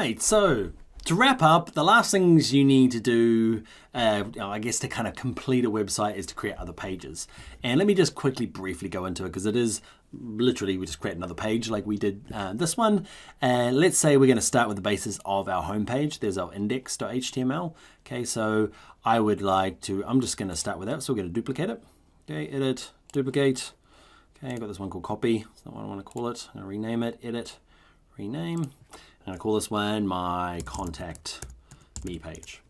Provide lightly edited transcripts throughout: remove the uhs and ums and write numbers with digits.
Right, so to wrap up, the last things you need to do, I guess, to kind of complete a website is to create other pages. And let me just quickly, briefly go into it because it is literally we just create another page like we did this one. Let's say we're going to start with the basis of our home page. There's our index.html. Okay, so I would like to, I'm just going to start with that. So we're going to duplicate it. Okay, edit, duplicate. Okay, I've got this one called copy. That's not what I want to call it. I'm going to rename it, edit, rename. I'm going to call this one my contact me page.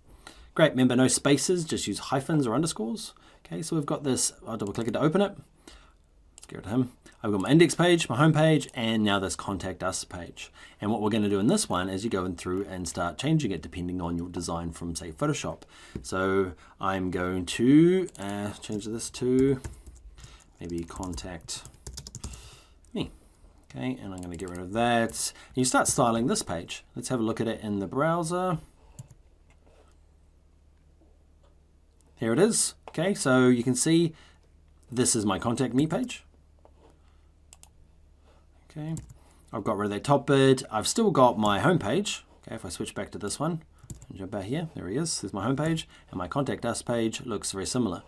Great, remember no spaces, just use hyphens or underscores. Okay, so we've got this, I'll double click it to open it. Let's go to him. I've got my index page, my home page, and now this contact us page. And what we're going to do in this one is you go in through and start changing it depending on your design from, say, Photoshop. So I'm going to change this to maybe contact me. Okay, and I'm going to get rid of that. You start styling this page. Let's have a look at it in the browser. Here it is. Okay, so you can see this is my contact me page. Okay, I've got rid of that top bit. I've still got my home page. Okay, if I switch back to this one and jump back here, there he is. There's my home page, and my contact us page looks very similar.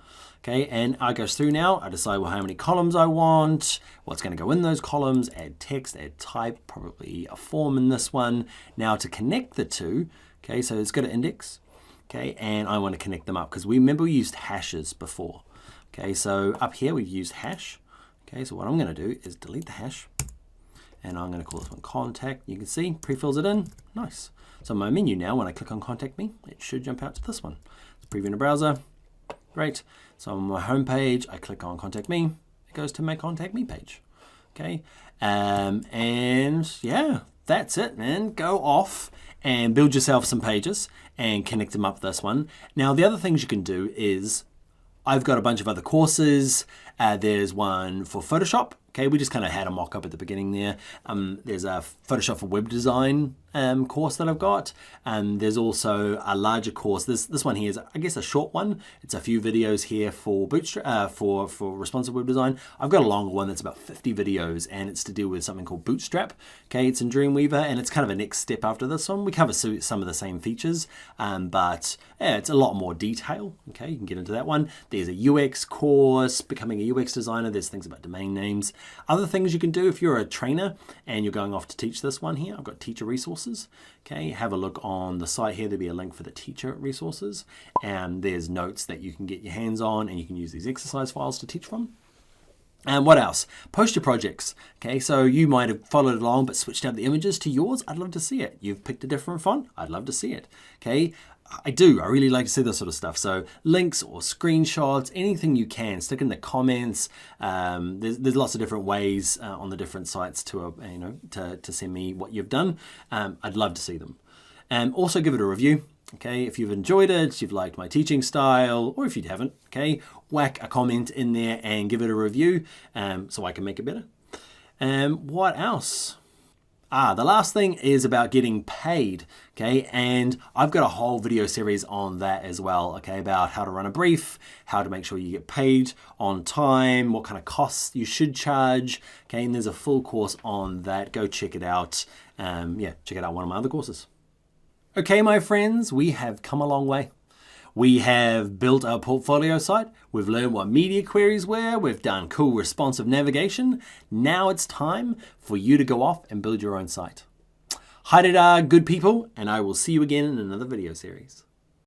Okay, and I go through now. I decide well how many columns I want, what's going to go in those columns, add text, add type, probably a form in this one. Now to connect the two, okay, so it's got an index. Okay, and I want to connect them up because we remember we used hashes before. Okay, so up here we've used hash. Okay, so what I'm going to do is delete the hash, and I'm going to call this one contact. You can see pre-fills it in. Nice. So my menu now, when I click on contact me, it should jump out to this one. It's preview in a browser. Great. So on my home page, I click on contact me. It goes to my contact me page. Okay, and yeah, that's it, man. Go off and build yourself some pages and connect them up this one. Now, the other things you can do is I've got a bunch of other courses. There's one for Photoshop. Okay, we just kind of had a mock-up at the beginning there. There's a Photoshop for web design course that I've got. There's also a larger course. This one here is, I guess, a short one. It's a few videos here for Bootstrap, for responsive web design. I've got a longer one that's about 50 videos, and it's to do with something called Bootstrap. Okay, it's in Dreamweaver, and it's kind of a next step after this one. We cover some of the same features, but yeah, it's a lot more detail. Okay, you can get into that one. There's a UX course, becoming a UX designer. There's things about domain names. Other things you can do if you're a trainer and you're going off to teach this one here, I've got teacher resources. Okay, have a look on the site here. There'll be a link for the teacher resources, and there's notes that you can get your hands on, and you can use these exercise files to teach from. And what else? Post your projects. Okay, so you might have followed along but switched out the images to yours. I'd love to see it. You've picked a different font. I'd love to see it. Okay, I really like to see this sort of stuff. So links or screenshots, anything you can, stick in the comments. There's lots of different ways on the different sites to to send me what you've done. I'd love to see them. Also give it a review. Okay, if you've enjoyed it, you've liked my teaching style, or if you haven't, okay, whack a comment in there and give it a review so I can make it better. What else? The last thing is about getting paid, okay? And I've got a whole video series on that as well, okay? About how to run a brief, how to make sure you get paid on time, what kind of costs you should charge, okay? And there's a full course on that. Go check it out. Yeah, check it out, one of my other courses. Okay, my friends, we have come a long way. We have built our portfolio site. We've learned what media queries were. We've done cool responsive navigation. Now it's time for you to go off and build your own site. Hi-da-da, good people, and I will see you again in another video series.